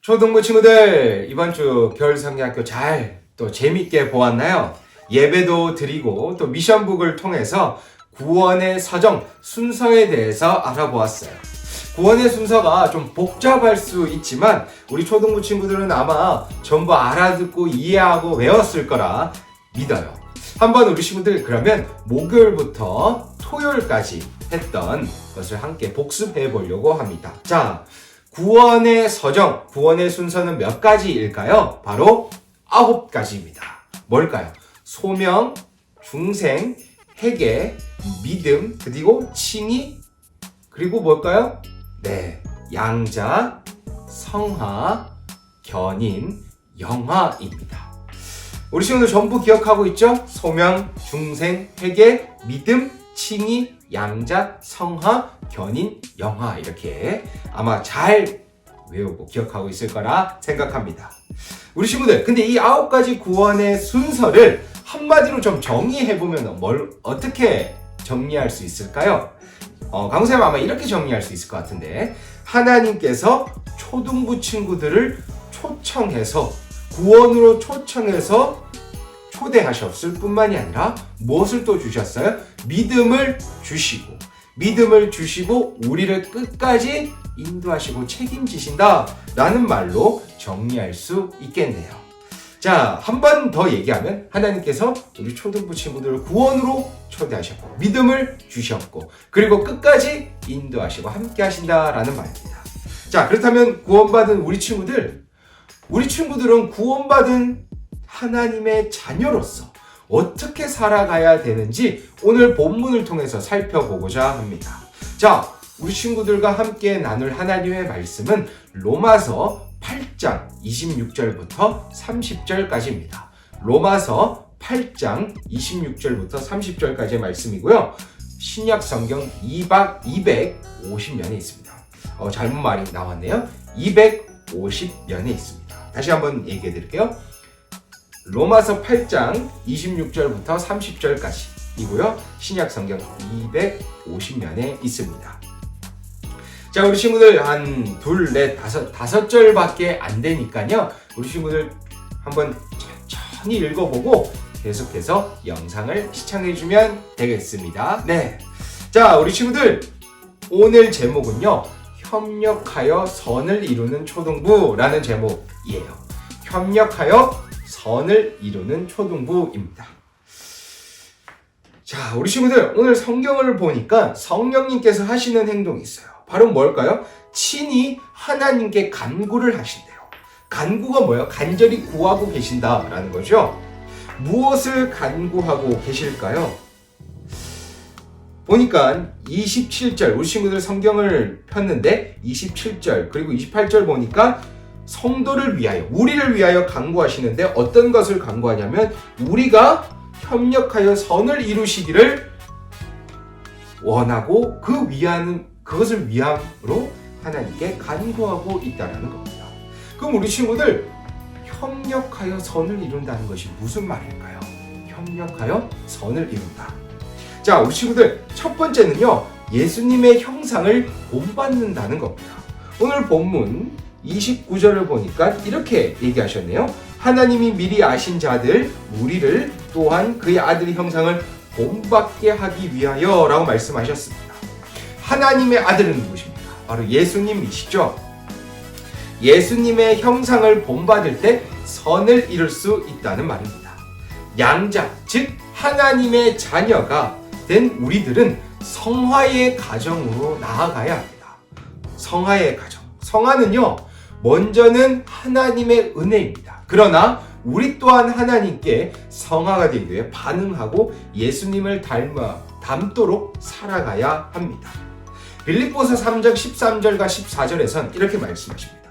초등부 친구들, 이번 주 겨울성경학교 잘 또 재밌게 보았나요? 예배도 드리고 또 미션북을 통해서 구원의 사정 순서에 대해서 알아보았어요. 구원의 순서가 좀 복잡할 수 있지만 우리 초등부 친구들은 아마 전부 알아듣고 이해하고 외웠을 거라 믿어요. 한번 우리 친구들 그러면 목요일부터 토요일까지 했던 것을 함께 복습해 보려고 합니다. 자, 구원의 서정, 구원의 순서는 몇 가지일까요? 바로 9가지입니다. 뭘까요? 소명, 중생, 회개, 믿음, 그리고 칭의, 그리고 뭘까요? 네, 양자, 성화, 견인, 영화입니다. 우리 친구들 전부 기억하고 있죠? 소명, 중생, 회개, 믿음, 칭의, 양자, 성화, 견인, 영화 이렇게 아마 잘 외우고 기억하고 있을 거라 생각합니다. 우리 친구들, 근데 이 9가지 구원의 순서를 한마디로 좀 정리해보면 어떻게 정리할 수 있을까요? 강우쌤 아마 이렇게 정리할 수 있을 것 같은데, 하나님께서 초등부 친구들을 초청해서 구원으로 초청해서 초대하셨을 뿐만이 아니라 무엇을 또 주셨어요? 믿음을 주시고 우리를 끝까지 인도하시고 책임지신다 라는 말로 정리할 수 있겠네요. 자, 한 번 더 얘기하면 하나님께서 우리 초등부 친구들을 구원으로 초대하셨고 믿음을 주셨고 그리고 끝까지 인도하시고 함께 하신다라는 말입니다. 자, 그렇다면 구원받은 우리 친구들은 구원받은 하나님의 자녀로서 어떻게 살아가야 되는지 오늘 본문을 통해서 살펴보고자 합니다. 자, 우리 친구들과 함께 나눌 하나님의 말씀은 로마서 8장 26절부터 30절까지입니다. 로마서 8장 26절부터 30절까지의 말씀이고요. 신약 성경 250면에 있습니다. 잘못 말이 나왔네요. 250면에 있습니다. 다시 한번 얘기해 드릴게요. 로마서 8장 26절부터 30절까지이고요. 신약 성경 250면에 있습니다. 자, 우리 친구들 한 둘, 넷, 다섯 절밖에 안 되니까요. 우리 친구들 한번 천천히 읽어보고 계속해서 영상을 시청해주면 되겠습니다. 네. 자, 우리 친구들 오늘 제목은요. 협력하여 선을 이루는 초등부라는 제목이에요. 협력하여 선을 이루는 초등부입니다. 자, 우리 친구들 오늘 성경을 보니까 성령님께서 하시는 행동이 있어요. 바로 뭘까요? 친히 하나님께 간구를 하신대요. 간구가 뭐예요? 간절히 구하고 계신다라는 거죠. 무엇을 간구하고 계실까요? 보니까 27절, 우리 친구들 성경을 폈는데 27절 그리고 28절 보니까 성도를 위하여, 우리를 위하여 간구하시는데 어떤 것을 간구하냐면 우리가 협력하여 선을 이루시기를 원하고 그것을 위함으로 하나님께 간구하고 있다는 겁니다. 그럼 우리 친구들 협력하여 선을 이룬다는 것이 무슨 말일까요? 협력하여 선을 이룬다. 자, 우리 친구들 첫 번째는요. 예수님의 형상을 본받는다는 겁니다. 오늘 본문 29절을 보니까 이렇게 얘기하셨네요. 하나님이 미리 아신 자들 우리를 또한 그의 아들의 형상을 본받게 하기 위하여 라고 말씀하셨습니다. 하나님의 아들은 누구십니까? 바로 예수님이시죠. 예수님의 형상을 본받을 때 선을 이룰 수 있다는 말입니다. 양자, 즉 하나님의 자녀가 된 우리들은 성화의 가정으로 나아가야 합니다. 성화의 가정. 성화는요, 먼저는 하나님의 은혜입니다. 그러나 우리 또한 하나님께 성화가 되기 위해 반응하고 예수님을 닮도록 살아가야 합니다. 빌립보서 3장 13절과 14절에선 이렇게 말씀하십니다.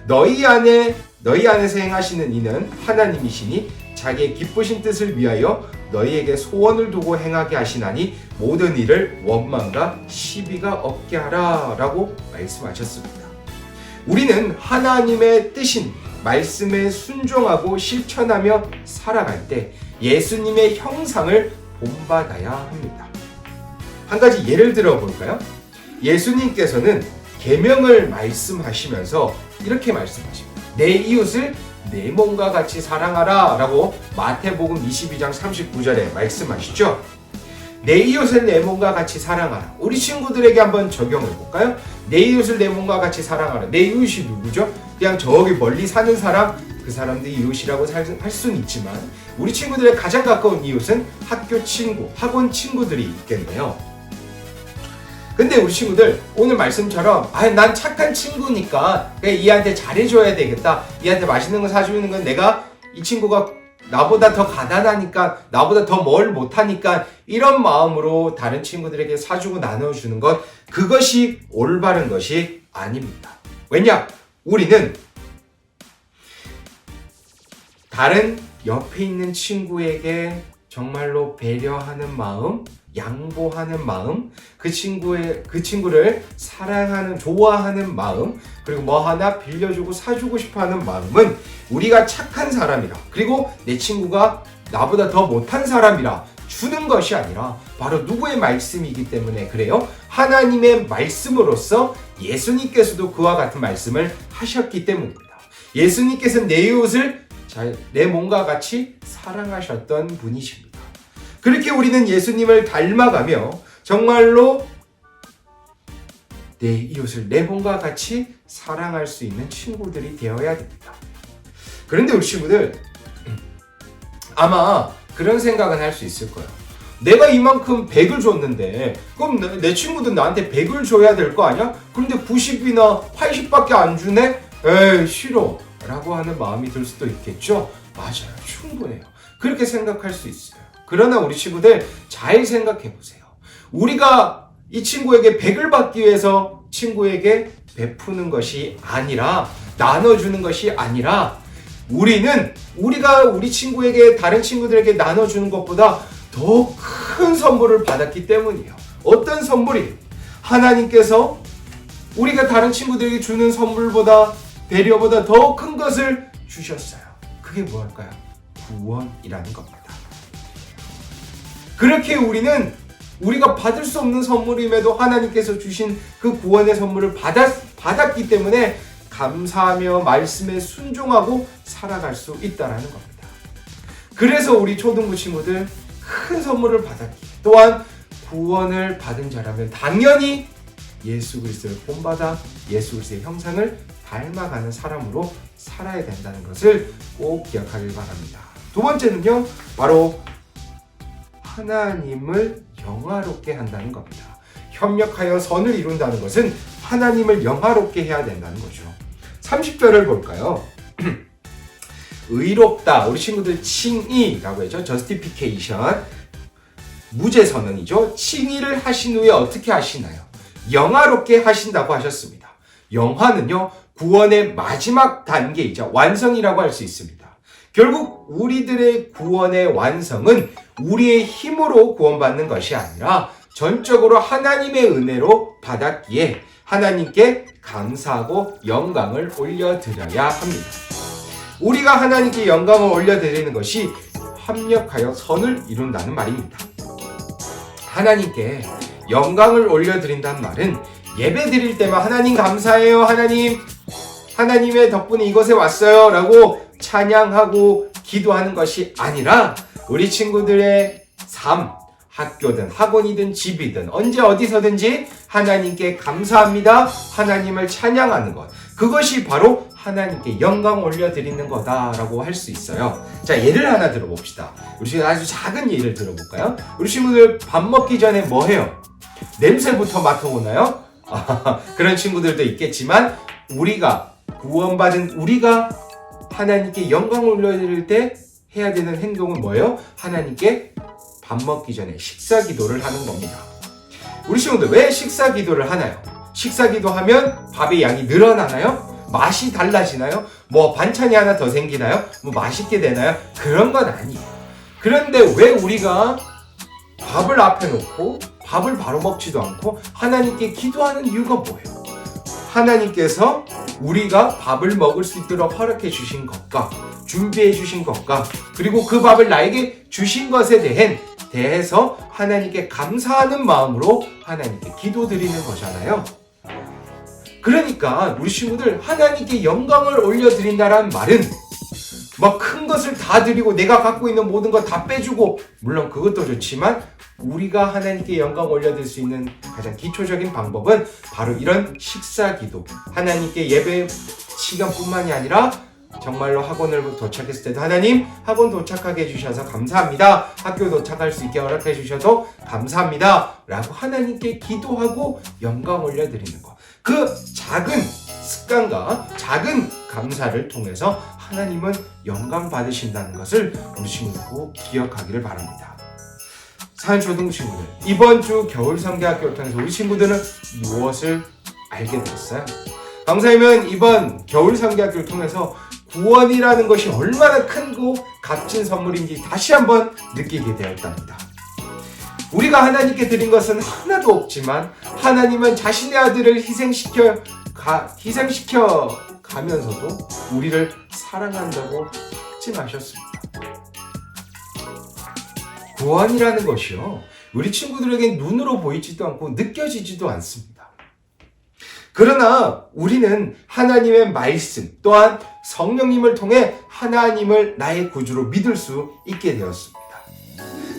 너희 안에서 행하시는 이는 하나님이시니 자기의 기쁘신 뜻을 위하여 너희에게 소원을 두고 행하게 하시나니 모든 일을 원망과 시비가 없게 하라 라고 말씀하셨습니다. 우리는 하나님의 뜻인 말씀에 순종하고 실천하며 살아갈 때 예수님의 형상을 본받아야 합니다. 한 가지 예를 들어 볼까요? 예수님께서는 계명을 말씀하시면서 이렇게 말씀하십니다. 내 이웃을 내 몸과 같이 사랑하라 라고 마태복음 22장 39절에 말씀하시죠. 내 이웃을 내 몸과 같이 사랑하라. 우리 친구들에게 한번 적용해 볼까요? 내 이웃을 내 몸과 같이 사랑하라. 내 이웃이 누구죠? 그냥 저기 멀리 사는 사람, 그 사람도 이웃이라고 할 수는 있지만 우리 친구들의 가장 가까운 이웃은 학교 친구, 학원 친구들이 있겠네요. 근데 우리 친구들 오늘 말씀처럼 난 착한 친구니까 얘한테 잘해줘야 되겠다. 얘한테 맛있는 거 사주는 건 내가 이 친구가 나보다 더 가난하니까 나보다 더 뭘 못하니까 이런 마음으로 다른 친구들에게 사주고 나눠주는 것, 그것이 올바른 것이 아닙니다. 왜냐? 우리는 다른 옆에 있는 친구에게 정말로 배려하는 마음, 양보하는 마음, 그 친구를 사랑하는, 좋아하는 마음, 그리고 뭐 하나 빌려주고 사주고 싶어하는 마음은 우리가 착한 사람이라, 그리고 내 친구가 나보다 더 못한 사람이라 주는 것이 아니라 바로 누구의 말씀이기 때문에 그래요? 하나님의 말씀으로서 예수님께서도 그와 같은 말씀을 하셨기 때문입니다. 예수님께서는 내 이웃을 내 몸과 같이 사랑하셨던 분이십니다. 그렇게 우리는 예수님을 닮아가며 정말로 내 이웃을 내 몸과 같이 사랑할 수 있는 친구들이 되어야 됩니다. 그런데 우리 친구들 아마 그런 생각은 할 수 있을 거예요. 내가 이만큼 100을 줬는데 그럼 내 친구도 나한테 100을 줘야 될 거 아니야? 그런데 90이나 80밖에 안 주네? 에이 싫어 라고 하는 마음이 들 수도 있겠죠? 맞아요. 충분해요. 그렇게 생각할 수 있어요. 그러나 우리 친구들 잘 생각해 보세요. 우리가 이 친구에게 100을 받기 위해서 친구에게 베푸는 것이 아니라, 나눠주는 것이 아니라, 우리가 우리 친구에게, 다른 친구들에게 나눠주는 것보다 더 큰 선물을 받았기 때문이에요. 어떤 선물이? 하나님께서 우리가 다른 친구들에게 주는 선물보다, 배려보다 더 큰 것을 주셨어요. 그게 무엇일까요? 구원이라는 겁니다. 그렇게 우리가 받을 수 없는 선물임에도 하나님께서 주신 그 구원의 선물을 받았기 때문에 감사하며 말씀에 순종하고 살아갈 수 있다는 겁니다. 그래서 우리 초등부 친구들 큰 선물을 받았기, 또한 구원을 받은 자라면 당연히 예수 그리스도를 본받아 예수 그리스도의 형상을 닮아가는 사람으로 살아야 된다는 것을 꼭 기억하길 바랍니다. 두 번째는요, 바로 하나님을 영화롭게 한다는 겁니다. 협력하여 선을 이룬다는 것은 하나님을 영화롭게 해야 된다는 거죠. 30절을 볼까요? 의롭다, 우리 친구들 칭의라고 하죠. justification, 무죄 선언이죠. 칭의를 하신 후에 어떻게 하시나요? 영화롭게 하신다고 하셨습니다. 영화는요, 구원의 마지막 단계이자 완성이라고 할 수 있습니다. 결국 우리들의 구원의 완성은 우리의 힘으로 구원받는 것이 아니라 전적으로 하나님의 은혜로 받았기에 하나님께 감사하고 영광을 올려드려야 합니다. 우리가 하나님께 영광을 올려드리는 것이 합력하여 선을 이룬다는 말입니다. 하나님께 영광을 올려드린다는 말은 예배 드릴 때만 하나님 감사해요, 하나님의 덕분에 이곳에 왔어요 라고 찬양하고 기도하는 것이 아니라 우리 친구들의 삶, 학교든 학원이든 집이든 언제 어디서든지 하나님께 감사합니다, 하나님을 찬양하는 것, 그것이 바로 하나님께 영광 올려드리는 거다라고 할 수 있어요. 자, 예를 하나 들어봅시다. 우리 친구들 아주 작은 예를 들어볼까요? 우리 친구들 밥 먹기 전에 뭐 해요? 냄새부터 맡아보나요? 그런 친구들도 있겠지만 우리가 구원받은 우리가 하나님께 영광을 올려드릴 때 해야 되는 행동은 뭐예요? 하나님께 밥 먹기 전에 식사 기도를 하는 겁니다. 우리 친구들 왜 식사 기도를 하나요? 식사 기도하면 밥의 양이 늘어나나요? 맛이 달라지나요? 뭐 반찬이 하나 더 생기나요? 뭐 맛있게 되나요? 그런 건 아니에요. 그런데 왜 우리가 밥을 앞에 놓고 밥을 바로 먹지도 않고 하나님께 기도하는 이유가 뭐예요? 하나님께서 우리가 밥을 먹을 수 있도록 허락해 주신 것과 준비해 주신 것과 그리고 그 밥을 나에게 주신 것에 대해서 하나님께 감사하는 마음으로 하나님께 기도드리는 거잖아요. 그러니까 우리 친구들 하나님께 영광을 올려드린다는 말은 막 큰 것을 다 드리고 내가 갖고 있는 모든 것 다 빼주고, 물론 그것도 좋지만 우리가 하나님께 영광 올려드릴 수 있는 가장 기초적인 방법은 바로 이런 식사기도, 하나님께 예배 시간뿐만이 아니라 정말로 학원을 도착했을 때도 하나님 학원 도착하게 해주셔서 감사합니다, 학교 도착할 수 있게 허락해 주셔도 감사합니다 라고 하나님께 기도하고 영광 올려드리는 것, 그 작은 습관과 작은 감사를 통해서 하나님은 영광 받으신다는 것을 우리 친구들 꼭 기억하기를 바랍니다. 사랑하는 초등부 친구들, 이번 주 겨울 성경학교를 통해서 우리 친구들은 무엇을 알게 되었어요? 감사하면 이번 겨울 성경학교를 통해서 구원이라는 것이 얼마나 크고 값진 선물인지 다시 한번 느끼게 되었답니다. 우리가 하나님께 드린 것은 하나도 없지만 하나님은 자신의 아들을 희생시켜 가면서도 우리를 사랑한다고 확증하셨습니다. 구원이라는 것이요, 우리 친구들에게 눈으로 보이지도 않고 느껴지지도 않습니다. 그러나 우리는 하나님의 말씀 또한 성령님을 통해 하나님을 나의 구주로 믿을 수 있게 되었습니다.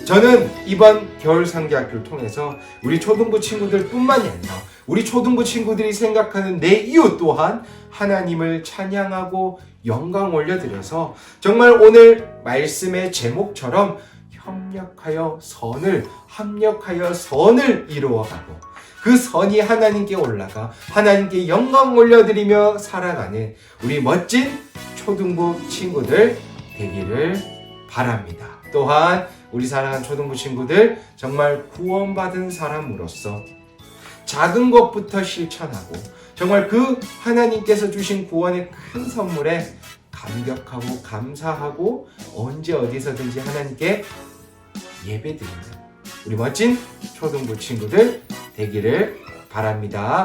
저는 이번 겨울 상기학교를 통해서 우리 초등부 친구들 뿐만이 아니라 우리 초등부 친구들이 생각하는 내 이웃 또한 하나님을 찬양하고 영광 올려드려서 정말 오늘 말씀의 제목처럼 협력하여 선을 이루어가고 그 선이 하나님께 올라가 하나님께 영광 올려드리며 살아가는 우리 멋진 초등부 친구들 되기를 바랍니다. 또한 우리 사랑하는 초등부 친구들, 정말 구원받은 사람으로서 작은 것부터 실천하고 정말 그 하나님께서 주신 구원의 큰 선물에 감격하고 감사하고 언제 어디서든지 하나님께 예배드리는 우리 멋진 초등부 친구들 되기를 바랍니다.